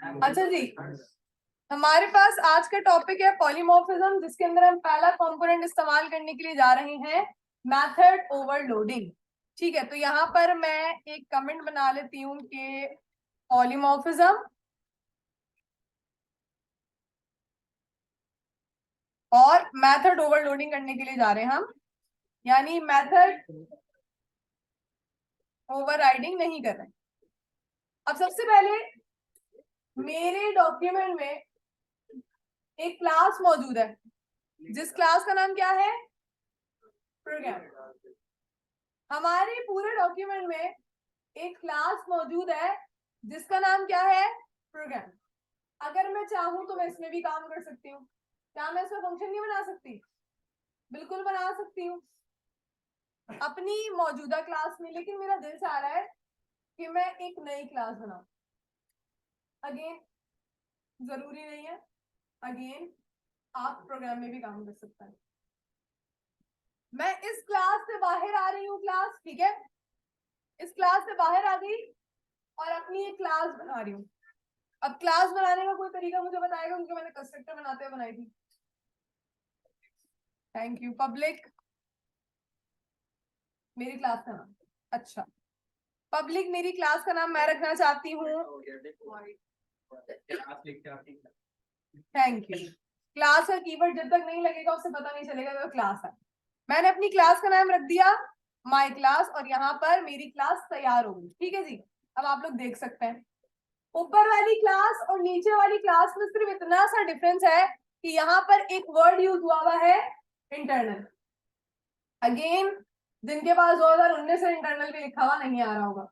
अच्छा जी, हमारे पास आज का टॉपिक है पॉलीमॉर्फिज्म, जिसके अंदर हम पहला कंपोनेंट इस्तेमाल करने के लिए जा रहे हैं मेथड ओवरलोडिंग। ठीक है, तो यहाँ पर मैं एक कमेंट बना लेती हूँ कि पॉलीमॉर्फिज्म और मेथड ओवरलोडिंग करने के लिए जा रहे हैं हम, यानी मेथड ओवरराइडिंग नहीं कर रहे हैं। अब सबसे पहले मेरे डॉक्यूमेंट में एक क्लास मौजूद है, जिस क्लास का नाम क्या है? प्रोग्राम। हमारे पूरे डॉक्यूमेंट में एक क्लास मौजूद है जिसका नाम क्या है? प्रोग्राम। अगर मैं चाहूं तो मैं इसमें भी काम कर सकती हूँ। क्या मैं इसमें फंक्शन नहीं बना सकती? बिल्कुल बना सकती हूँ अपनी मौजूदा क्लास में, लेकिन मेरा दिल चाह रहा है कि मैं एक नई क्लास बनाऊं। अगेन जरूरी नहीं है, अगेन आप प्रोग्राम में भी काम कर सकते हैं। मैं इस क्लास से बाहर आ रही हूँ, क्लास, ठीक है, इस क्लास से बाहर आ गई और अपनी एक क्लास बना रही हूँ। अब क्लास बनाने का कोई तरीका मुझे बताएगा, क्योंकि मैंने कंस्ट्रक्टर बनाते हुए बनाई थी। Thank you. पब्लिक मेरी क्लास का नाम, अच्छा, पब्लिक मेरी क्लास का नाम मैं रखना चाहती हूँ। Thank you. क्लास का कीवर्ड जब तक नहीं लगेगा उसे पता नहीं चलेगा कि क्लास है। मैंने अपनी क्लास का नाम रख दिया माई क्लास, और यहाँ पर मेरी क्लास तैयार हो गई। ठीक है जी, अब आप लोग देख सकते हैं ऊपर वाली क्लास और नीचे वाली क्लास में सिर्फ इतना सा डिफरेंस है कि यहाँ पर एक वर्ड यूज हुआ है, इंटरनल। अगेन जिनके पास 2019 से इंटरनल भी लिखा हुआ नहीं आ रहा होगा,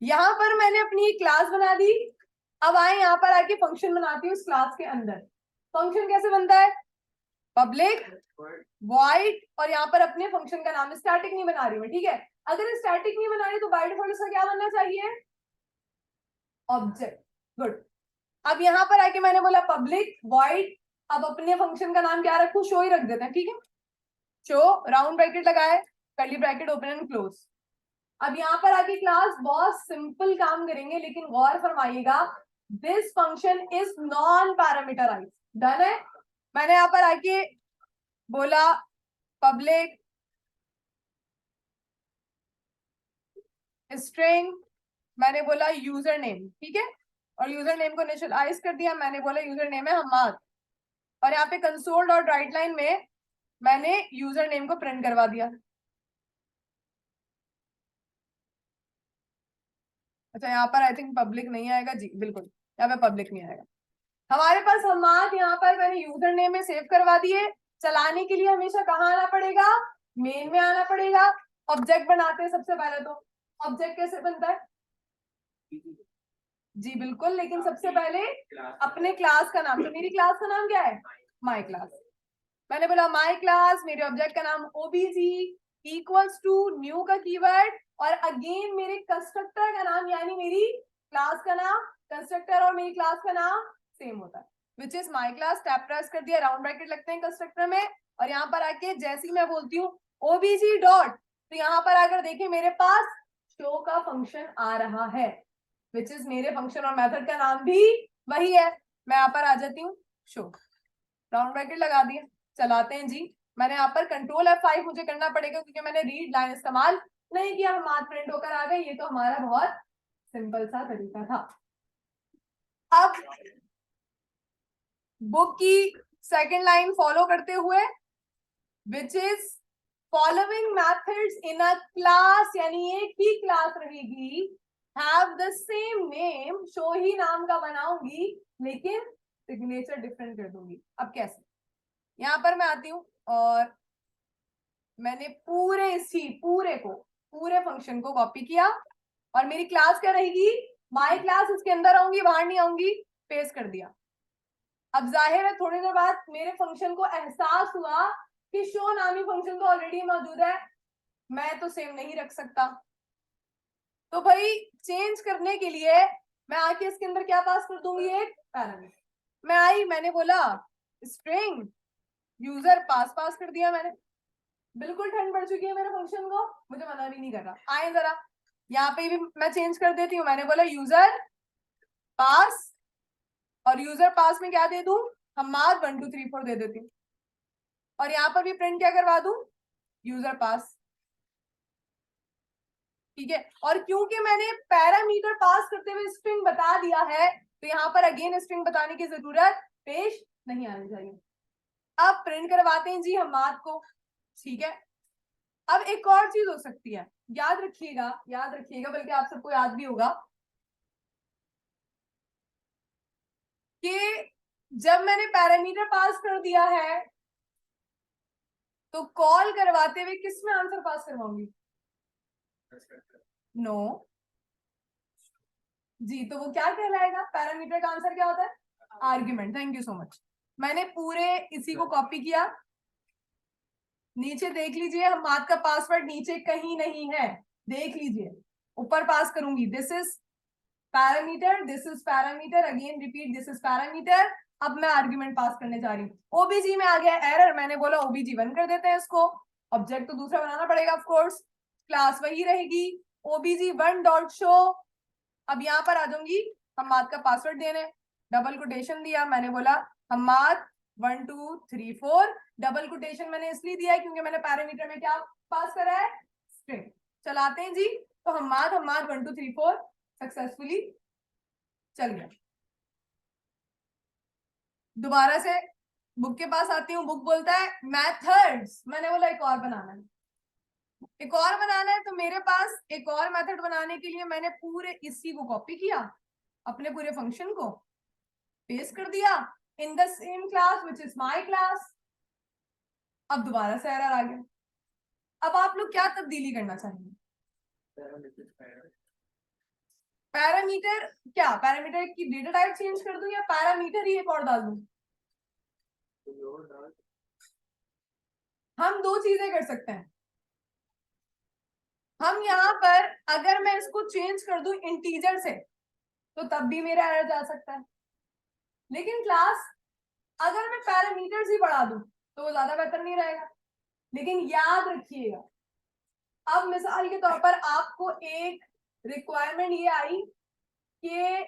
यहाँ पर मैंने अपनी एक क्लास बना दी। अब आए यहाँ पर आके फंक्शन बनाती हूँ इस क्लास के अंदर। फंक्शन कैसे बनता है? पब्लिक वॉइड, और यहाँ पर अपने फंक्शन का नाम, स्टैटिक नहीं बना रही मैं, ठीक है। अगर स्टैटिक नहीं बना रही तो बाय डिफॉल्ट इसका क्या बनना चाहिए? ऑब्जेक्ट। गुड। अब यहाँ पर आके मैंने बोला पब्लिक वॉइड, अब अपने फंक्शन का नाम क्या रखूं? शो ही रख देते हैं, ठीक है। शो, राउंड ब्रैकेट लगाए, curly bracket open and close. अब यहाँ पर आके क्लास बहुत सिंपल काम करेंगे, लेकिन गौर फरमाइएगा, this function is non parameterize. Done है। मैंने यहाँ पर आके बोला पब्लिक स्ट्रिंग, मैंने बोला यूजर नेम, ठीक है, और यूजर नेम को इनिशियलाइज कर दिया। मैंने बोला यूजर नेम है हमाद, और यहाँ पे कंसोल डॉट राइट लाइन में मैंने यूजर नेम को प्रिंट करवा दिया। अच्छा, यहाँ पर आई थिंक पब्लिक नहीं आएगा जी, बिल्कुल यहाँ पे पब्लिक नहीं आएगा। हमारे पास हमाद यहाँ पर मैंने यूजर नेम में सेव करवा दिए। चलाने के लिए हमेशा कहाँ आना पड़ेगा? मेन में आना पड़ेगा। ऑब्जेक्ट बनाते हैं सबसे पहले, तो ऑब्जेक्ट कैसे बनता है? जी बिल्कुल, लेकिन सबसे पहले अपने क्लास का नाम, तो मेरी क्लास का नाम क्या है? My class. मैंने बोला माई क्लास, मेरे ऑब्जेक्ट का नाम ओबीजी इक्वल्स टू न्यू का कीवर्ड, और अगेन मेरे कंस्ट्रक्टर का नाम, यानी मेरी क्लास का नाम, कंस्ट्रक्टर और मेरी क्लास का नाम सेम होता है, which is my class. Tab press कर दिया, राउंड ब्रैकेट लगते हैं कंस्ट्रक्टर में, और यहाँ पर आके जैसे ही मैं बोलती हूँ ओबीजी डॉट, तो यहाँ पर आकर देखिए मेरे पास शो का फंक्शन आ रहा है, विच इज मेरे फंक्शन और मेथड का नाम भी वही है। मैं यहाँ पर आ जाती हूँ शो, राउंड ब्रैकेट लगा दिया, चलाते हैं जी। मैंने यहाँ पर कंट्रोल F5 मुझे करना पड़ेगा, क्योंकि मैंने रीड लाइन इस्तेमाल नहीं किया, हम मात्र प्रिंट होकर आ गए। ये तो हमारा बहुत सिंपल सा तरीका था। अब बुक की सेकंड लाइन फॉलो करते हुए, which is following methods in a class, यानी एक ही क्लास रहेगी, हैव द सेम नेम, शो ही नाम का बनाऊंगी, लेकिन सिग्नेचर डिफरेंट कर दूंगी। अब कैसे? यहाँ पर मैं आती हूँ और मैंने पूरे फंक्शन को कॉपी किया, और मेरी क्लास क्या रहेगी? My class. इसके अंदर आऊंगी, बाहर नहीं आऊंगी, पेस्ट कर दिया। अब जाहिर है थोड़ी देर बाद मेरे फंक्शन को एहसास हुआ कि शो नामी फंक्शन तो ऑलरेडी मौजूद है, मैं तो सेम नहीं रख सकता। तो भाई चेंज करने के लिए मैं आके इसके अंदर क्या पास कर दूंगी? एक पैरामीटर। मैं आई, मैंने बोला स्ट्रिंग यूजर पास पास कर दिया मैंने। बिल्कुल ठंड पड़ चुकी है मेरे फंक्शन को, मुझे मना भी नहीं कर रहा। आए जरा, यहाँ पे भी मैं चेंज कर देती हूँ। मैंने बोला यूजर पास, और यूजर पास में क्या दे दूं, हम्माद 1 2 3 4 दे देती हूँ, और यहां पर भी प्रिंट क्या करवा दूं, यूजर पास। ठीक है, और क्योंकि मैंने पैरामीटर पास करते हुए स्ट्रिंग बता दिया है, तो यहां पर अगेन स्ट्रिंग बताने की जरूरत पेश नहीं आनी चाहिए। अब प्रिंट करवाते हैं जी हम्माद को। ठीक है, अब एक और चीज हो सकती है, याद रखिएगा, याद रखिएगा, बल्कि आप सबको याद भी होगा कि जब मैंने पैरामीटर पास कर दिया है तो कॉल करवाते हुए किस में आंसर पास करवाऊंगी, नो जी, तो वो क्या कहलाएगा, पैरामीटर का आंसर क्या होता है, argument. Thank you so much. मैंने पूरे इसी को कॉपी किया, नीचे देख लीजिए, हम्माद का पासवर्ड नीचे कहीं नहीं है, देख लीजिए, ऊपर पास करूंगी, this is parameter, this is parameter, again repeat, this is parameter. अब मैं आर्ग्यूमेंट पास करने जा रही हूँ। ओबीजी में आ गया एरर, मैंने बोला ओबीजी 1 कर देते हैं इसको, ऑब्जेक्ट तो दूसरा बनाना पड़ेगा ऑफ कोर्स, क्लास वही रहेगी, ओबीजी 1 डॉट शो। अब यहाँ पर आ जाऊंगी हम्माद का पासवर्ड देने, डबल कोटेशन दिया, मैंने बोला हम्माद 1 2 3 4, डबल कोटेशन मैंने इसलिए दिया है क्योंकि मैंने पैरामीटर में क्या पास करा है, स्ट्रिंग। चलाते हैं जी, तो हम्माद 1 2 3 4 सक्सेसफुली चल गया। दोबारा से बुक के पास आती हूँ, बुक बोलता है मेथड्स, मैंने बोला एक और बनाना है, एक और बनाना है, तो मेरे पास एक और मेथड बनाने के लिए मैंने पूरे इसी को कॉपी किया, अपने पूरे फंक्शन को पेस्ट कर दिया in the same class which is my class. अब दोबारा से एरर आ गया। अब आप लोग क्या तब्दीली करना चाहेंगे, पैरामीटर, क्या पैरामीटर की डेटा टाइप चेंज कर दूं या पैरामीटर ही एक और डाल दूं, हम दो चीजें कर सकते हैं। हम यहाँ पर अगर मैं इसको चेंज कर दूं इंटीजर से तो तब भी मेरा एरर जा सकता है, लेकिन क्लास अगर मैं पैरामीटर्स ही बढ़ा दूं तो वो ज्यादा बेहतर नहीं रहेगा। लेकिन याद रखिएगा, अब मिसाल के तौर पर आपको एक रिक्वायरमेंट ये आई कि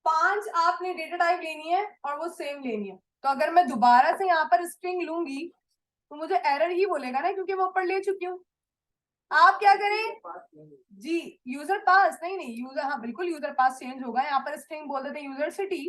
5 आपने डेटा टाइप लेनी है और वो सेम लेनी है, तो अगर मैं दोबारा से यहाँ पर स्ट्रिंग लूंगी तो मुझे एरर ही बोलेगा ना, क्योंकि मैं ऊपर ले चुकी हूँ। आप क्या करें जी, यूजर पास नहीं यूजर, हाँ बिल्कुल यूजर पास चेंज होगा, यहाँ पर स्ट्रिंग बोल देते हैं यूजर सिटी,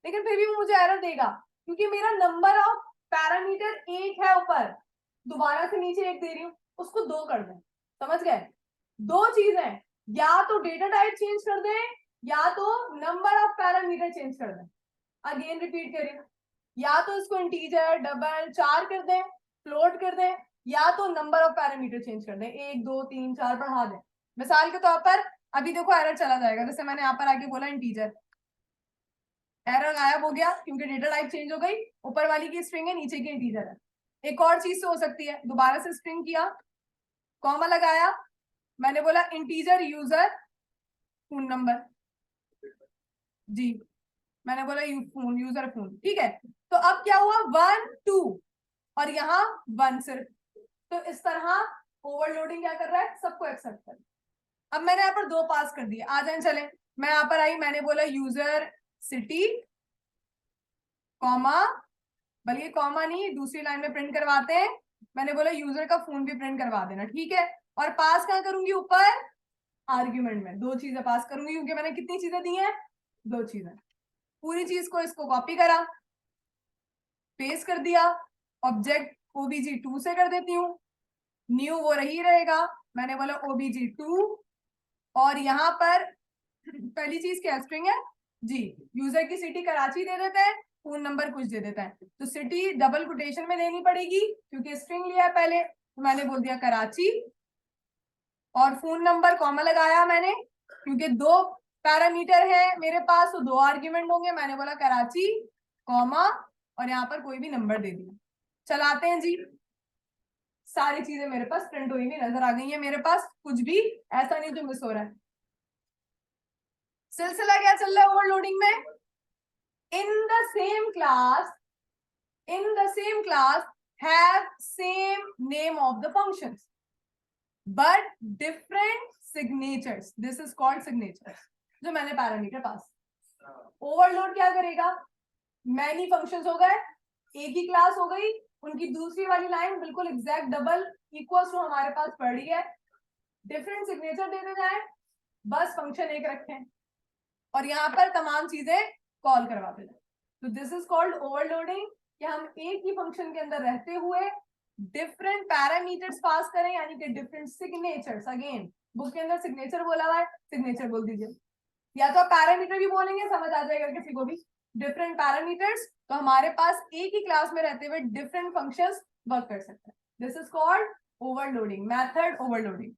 लेकिन फिर भी वो मुझे एरर देगा क्योंकि मेरा नंबर ऑफ पैरामीटर 1 है ऊपर, दोबारा से नीचे 1 दे रही हूँ, उसको 2 कर दें। समझ गए, दो चीजें, या तो डेटा टाइप चेंज कर दें या तो नंबर ऑफ पैरामीटर चेंज कर दें। अगेन रिपीट करें, या तो इसको इंटीजर, डबल, 4 कर दें, फ्लोट कर दें, या तो नंबर ऑफ पैरामीटर चेंज कर दें, 1 2 3 4 बढ़ा दें। मिसाल के तौर पर अभी देखो एरर चला जाएगा, जैसे मैंने यहाँ पर आके बोला इंटीजर, एरर गायब हो गया क्योंकि डेटा टाइप चेंज हो गई, ऊपर वाली की स्ट्रिंग है, नीचे की इंटीजर है। एक और चीज से हो सकती है, दोबारा से स्ट्रिंग किया, कॉमा लगाया, मैंने बोला इंटीजर यूजर फोन नंबर, जी मैंने बोला फोन यूजर फोन, ठीक है। तो अब क्या हुआ, 1 2 और यहाँ 1 सिर्फ, तो इस तरह ओवरलोडिंग क्या कर रहा है, सबको एक्सेप्ट कर। अब मैंने यहाँ पर 2 पास कर दिए, आ जाए चले, मैं यहाँ पर आई, मैंने बोला यूजर सिटी कॉमा, बल्कि कॉमा नहीं, दूसरी लाइन में प्रिंट करवाते हैं, मैंने बोला यूजर का फोन भी प्रिंट करवा देना, ठीक है। और पास कहाँ करूंगी, ऊपर आर्ग्यूमेंट में 2 चीजें पास करूंगी क्योंकि मैंने कितनी चीजें दी हैं, 2 चीजें। पूरी चीज को इसको कॉपी करा, पेस्ट कर दिया, ऑब्जेक्ट obj2 से कर देती हूँ, न्यू वो रही रहेगा, मैंने बोला obj2, और यहाँ पर पहली चीज क्या स्ट्रिंग है जी, यूजर की सिटी कराची दे देते हैं, फोन नंबर कुछ दे देता है, तो सिटी डबल कोटेशन में देनी पड़ेगी क्योंकि स्ट्रिंग लिया है पहले, तो मैंने बोल दिया कराची, और फोन नंबर कॉमा लगाया मैंने क्योंकि 2 पैरामीटर है मेरे पास, तो 2 आर्ग्यूमेंट होंगे, मैंने बोला कराची कॉमा, और यहाँ पर कोई भी नंबर दे दिया। चलाते हैं जी, सारी चीजें मेरे पास प्रिंट हुई हुई नजर आ गई है, मेरे पास कुछ भी ऐसा नहीं जो मिस हो रहा है। सिलसिला क्या चल रहा है ओवरलोडिंग में, in the same class, in the same class have same name of the functions but different signatures, this is called signatures। जो मैंने पैरामीटर पास। ओवरलोड क्या करेगा, मैनी फंक्शंस हो गए, एक ही क्लास हो गई, उनकी दूसरी वाली लाइन बिल्कुल एग्जैक्ट डबल इक्वल टू हमारे पास पड़ी है, डिफरेंट सिग्नेचर देते जाए, बस फंक्शन एक रखें और यहाँ पर तमाम चीजें कॉल करवाते जाए। तो दिस इज कॉल्ड ओवरलोडिंग, कि हम एक ही फंक्शन के अंदर रहते हुए डिफरेंट पैरामीटर्स पास करें, यानी कि डिफरेंट सिग्नेचर्स। अगेन बुक के अंदर सिग्नेचर बोला हुआ है, सिग्नेचर बोल दीजिए, या तो आप पैरामीटर भी बोलेंगे, समझ आ जाएगा किसी को भी। डिफरेंट पैरामीटर्स, तो हमारे पास एक ही क्लास में रहते हुए डिफरेंट फंक्शंस वर्क कर सकते हैं। This is called overloading, method overloading.